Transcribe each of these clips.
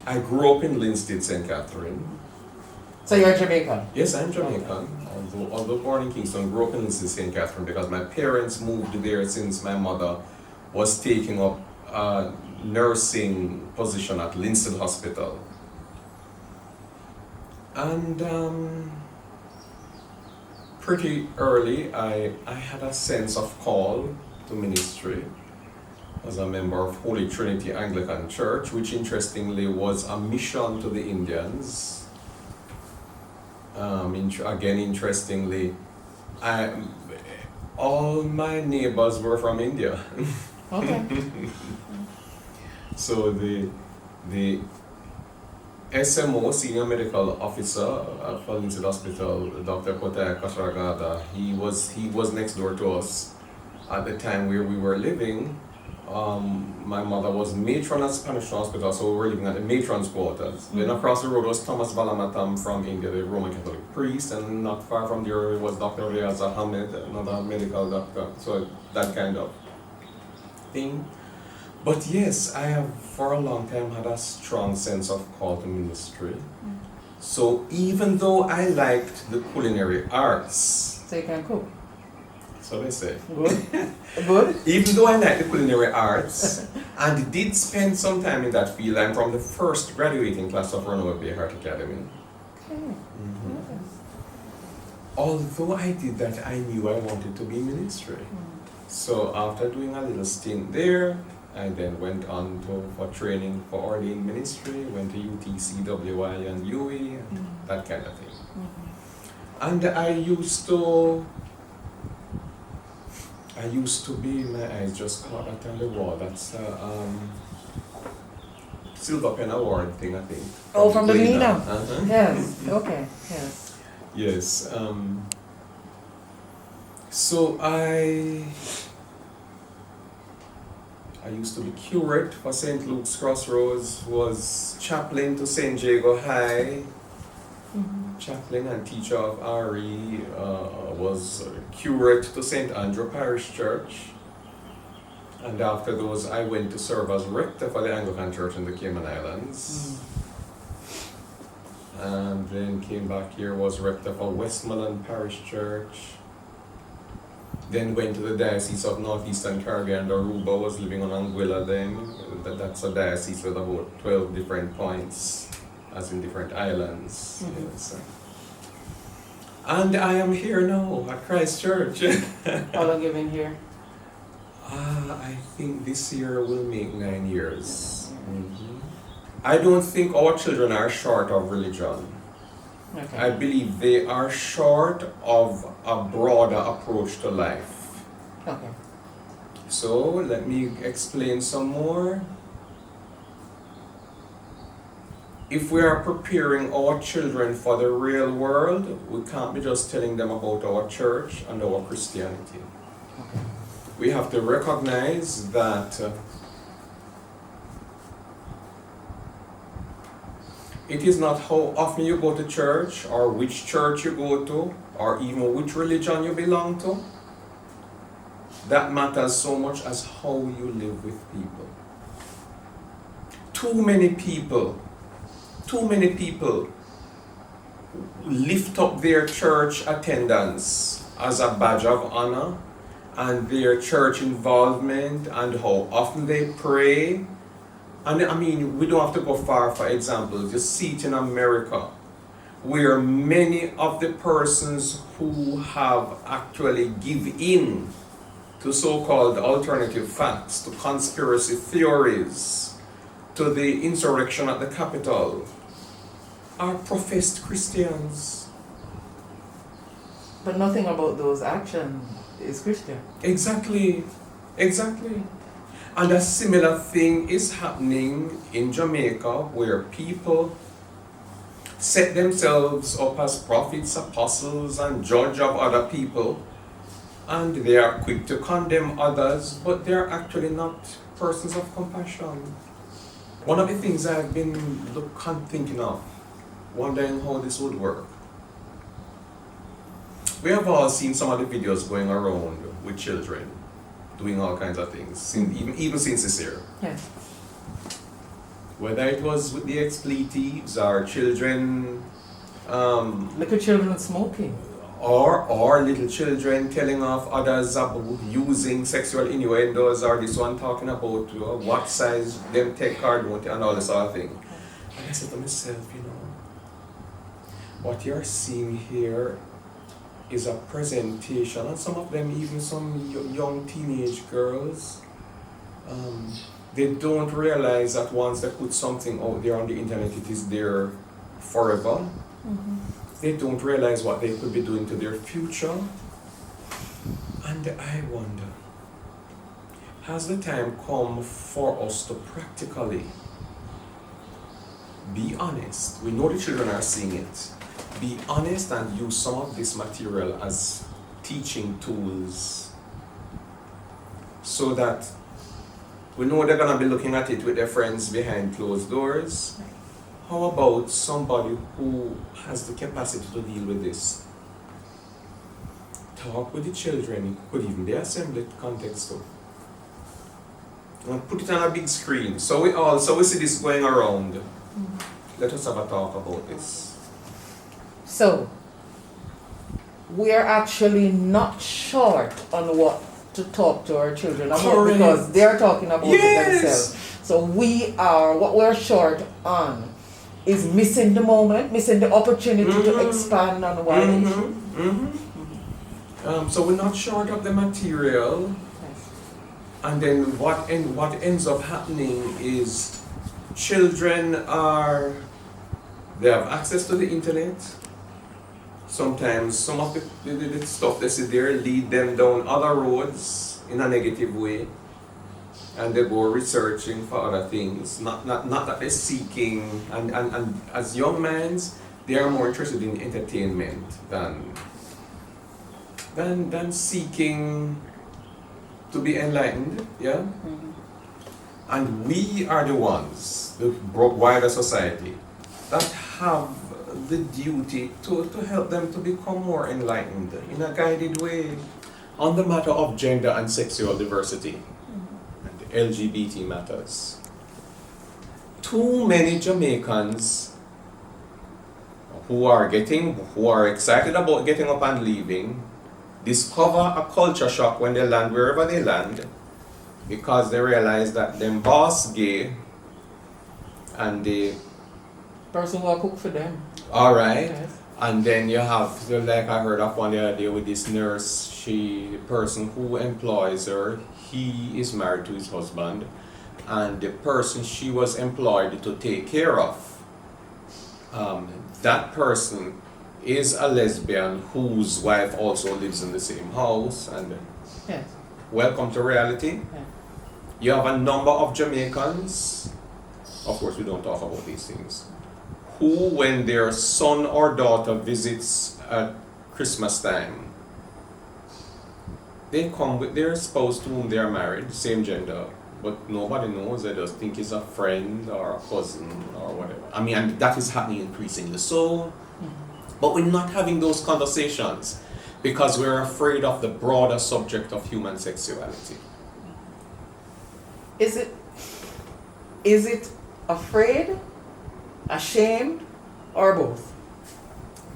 I grew up in Linstead, St. Catherine. So you're Jamaican? Yes, I'm Jamaican. Although born in Kingston, grew up in Linstead, St. Catherine because my parents moved there since my mother was taking up a nursing position at Linstead Hospital. And pretty early, I had a sense of call to ministry as a member of Holy Trinity Anglican Church, which interestingly was a mission to the Indians. Again, interestingly, all my neighbors were from India. Okay. So the SMO, Senior Medical Officer at Linstead Hospital, Dr. Kotaya Kasharagada, he was next door to us at the time where we were living. My mother was matron at Spanish Hospital, so we were living at the matron's quarters. Mm-hmm. Then across the road was Thomas Balamatam from India, the Roman Catholic priest, and not far from there was Dr. Riaz Ahmed, another medical doctor. So that kind of thing. But yes, I have for a long time had a strong sense of call to ministry. Mm-hmm. So even though I liked the culinary arts, so you can cook. So they say. Good. Good. Even though I like the culinary arts and did spend some time in that field, I'm from the first graduating class of Runaway Bay Heart Academy. Okay. Mm-hmm. Okay. Although I did that, I knew I wanted to be in ministry. Mm-hmm. So after doing a little stint there, I then went on for training for ordained ministry, went to UTC, WI and UE, and that kind of thing. Mm-hmm. And I used to be, my eyes just caught that on the wall. That's Silver Pen Award thing, I think. Oh, from the Gleaner. Uh-huh. Yes. Okay. Yes. Yes. So I used to be curate for St. Luke's Crossroads, was chaplain to St. Jago High. Mm-hmm. Chaplain and teacher of RE, was curate to St. Andrew Parish Church, and after those I went to serve as rector for the Anglican Church in the Cayman Islands, and then came back here, was rector for Westmoreland Parish Church, then went to the Diocese of Northeastern Caribbean. Aruba, was living on Anguilla then. That's a diocese with about 12 different points, as in different islands. Mm-hmm. Yes. And I am here now at Christ Church. How long have you been here? I think this year will make 9 years. Mm-hmm. I don't think our children are short of religion. Okay. I believe they are short of a broader approach to life. Okay. So let me explain some more. If we are preparing our children for the real world, we can't be just telling them about our church and our Christianity. Okay. We have to recognize that it is not how often you go to church, or which church you go to, or even which religion you belong to, that matters so much as how you live with people. Too many people lift up their church attendance as a badge of honor, and their church involvement, and how often they pray. And I mean, we don't have to go far. For example, you see it in America, where many of the persons who have actually give in to so-called alternative facts, to conspiracy theories, to the insurrection at the Capitol, are professed Christians. But nothing about those actions is Christian. Exactly. And a similar thing is happening in Jamaica, where people set themselves up as prophets, apostles, and judge of other people, and they are quick to condemn others, but they are actually not persons of compassion. One of the things I've been thinking of, wondering how this would work. We have all seen some of the videos going around with children doing all kinds of things, even since this year. Yes. whether it was with the expletives or children, Little children smoking. or little children telling off others about using sexual innuendos, or this one talking about what size them take or don't, and all this sort of thing. And I said to myself, what you're seeing here is a presentation, and some of them, even some young teenage girls, they don't realize that once they put something out there on the internet, it is there forever. Mm-hmm. They don't realize what they could be doing to their future. And I wonder, has the time come for us to practically be honest? We know the children are seeing it. Be honest and use some of this material as teaching tools so that we know they're going to be looking at it with their friends behind closed doors. How about somebody who has the capacity to deal with this? Talk with the children, it could even be assembly context too. And put it on a big screen so we see this going around. Mm-hmm. Let us have a talk about this. So, we are actually not short on what to talk to our children about. Correct. Because they're talking about Yes. it themselves. So what we're short on is missing the moment, missing the opportunity to expand on what it is. So we're not short of the material, and then what ends up happening is children they have access to the internet. Sometimes some of the stuff they see there lead them down other roads in a negative way, and they go researching for other things. Not that they're seeking, and as young men, they are more interested in entertainment than seeking to be enlightened. Yeah. Mm-hmm. And we are the ones, the wider society, that have the duty to help them to become more enlightened in a guided way on the matter of gender and sexual diversity and LGBT matters. Too many Jamaicans who are excited about getting up and leaving discover a culture shock when they land wherever they land, because they realize that them boss gay and the Person will cook for them. alright. Yes. And then you have, like I heard of one the other day with this nurse, the person who employs her, he is married to his husband, and the person she was employed to take care of, that person is a lesbian whose wife also lives in the same house, and Yes. welcome to reality. Yeah. You have a number of Jamaicans, of course we don't talk about these things, who when their son or daughter visits at Christmas time, they come with their spouse to whom they are married, same gender, but nobody knows. They just think it's a friend or a cousin or whatever. I mean, and that is happening increasingly so. But we're not having those conversations because we're afraid of the broader subject of human sexuality. Is it afraid, ashamed, or both?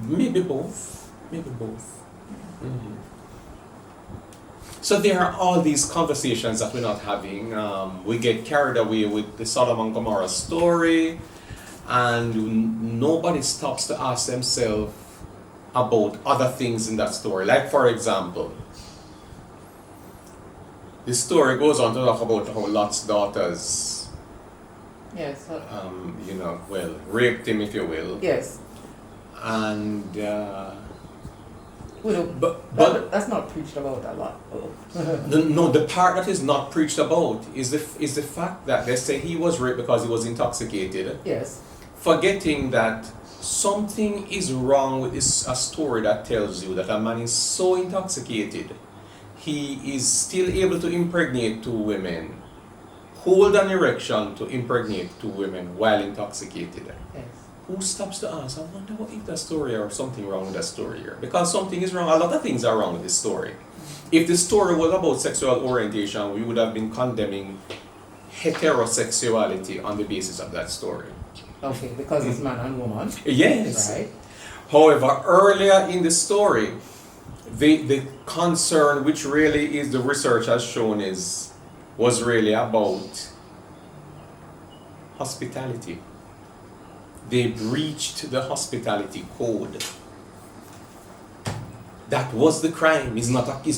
Maybe both. Mm-hmm. So there are all these conversations that we're not having. We get carried away with the Sodom and Gomorrah story, and nobody stops to ask themselves about other things in that story. Like, for example, the story goes on to talk about how Lot's daughters, Yes. raped him, if you will. Yes. And But that's not preached about a lot. the part that is not preached about is the fact that they say he was raped because he was intoxicated. Yes. Forgetting that something is wrong with a story that tells you that a man is so intoxicated, he is still able to impregnate 2 women, hold an erection to impregnate 2 women while intoxicated. Yes. Who stops to ask, I wonder what if that story or something wrong with that story here? Because something is wrong, a lot of things are wrong with this story. If the story was about sexual orientation, we would have been condemning heterosexuality on the basis of that story. Okay, because it's man and woman. Yes. Right. However, earlier in the story, the concern, which really is the research has shown, was really about hospitality. They breached the hospitality code. That was the crime. It's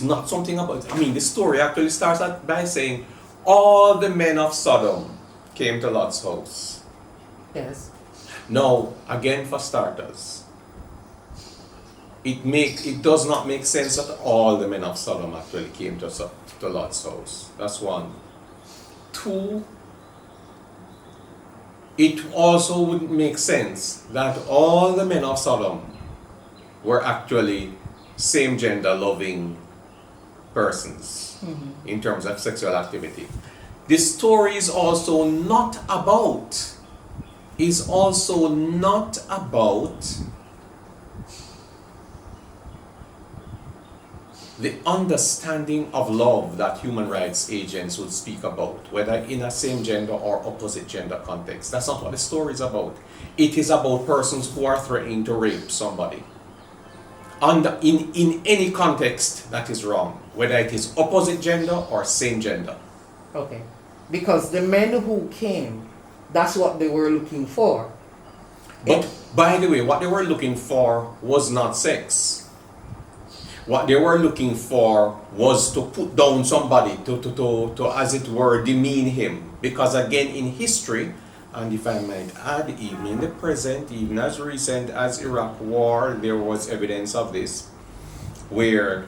not something about. I mean, the story actually starts by saying, all the men of Sodom came to Lot's house. Yes. Now, again, for starters, it does not make sense that all the men of Sodom actually came to Lot's house. That's one. Two, it also wouldn't make sense that all the men of Sodom were actually same gender loving persons in terms of sexual activity. This story is also not about the understanding of love that human rights agents would speak about, whether in a same gender or opposite gender context. That's not what the story is about. It is about persons who are threatening to rape somebody. In any context, that is wrong, whether it is opposite gender or same gender. Okay. Because the men who came, that's what they were looking for. But by the way, what they were looking for was not sex. What they were looking for was to put down somebody, to as it were, demean him. Because again, in history, and if I might add, even in the present, even as recent as Iraq War, there was evidence of this, where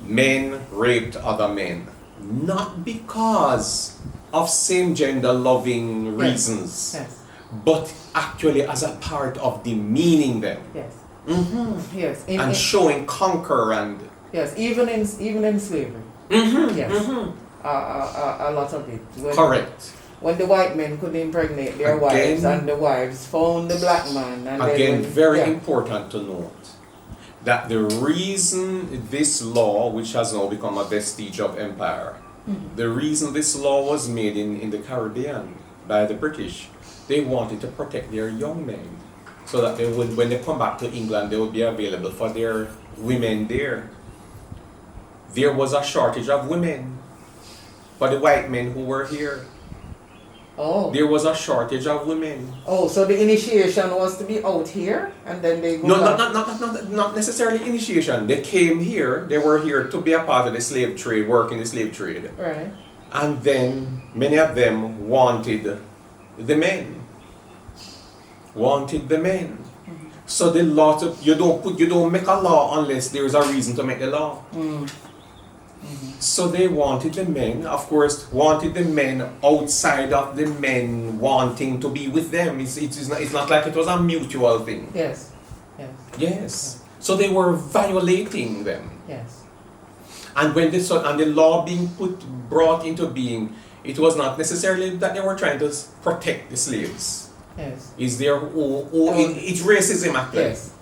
men raped other men, not because of same gender loving reasons, Yes. but actually as a part of demeaning them. Yes. Mm-hmm. Yes. And showing conquer and yes, even in slavery. Yes. A lot of it. Correct. When the white men could impregnate their wives, and the wives found the black man, and again, very important to note that the reason this law, which has now become a vestige of empire, the reason this law was made in the Caribbean by the British, they wanted to protect their young men, so that they would, when they come back to England, they would be available for their women there. There was a shortage of women for the white men who were here. Oh. There was a shortage of women. Oh, so the initiation was to be out here, and then they go back. Not necessarily initiation. They came here. They were here to be a part of the slave trade, work in the slave trade. Right. And then many of them wanted the men. So the law, you don't make a law unless there is a reason to make the law. So they wanted the men, of course, wanted the men outside of the men wanting to be with them. It's not like it was a mutual thing. Yes. Yes. So they were violating them. Yes. And when the law being brought into being, it was not necessarily that they were trying to protect the slaves. Yes. It's racism actually. Yes.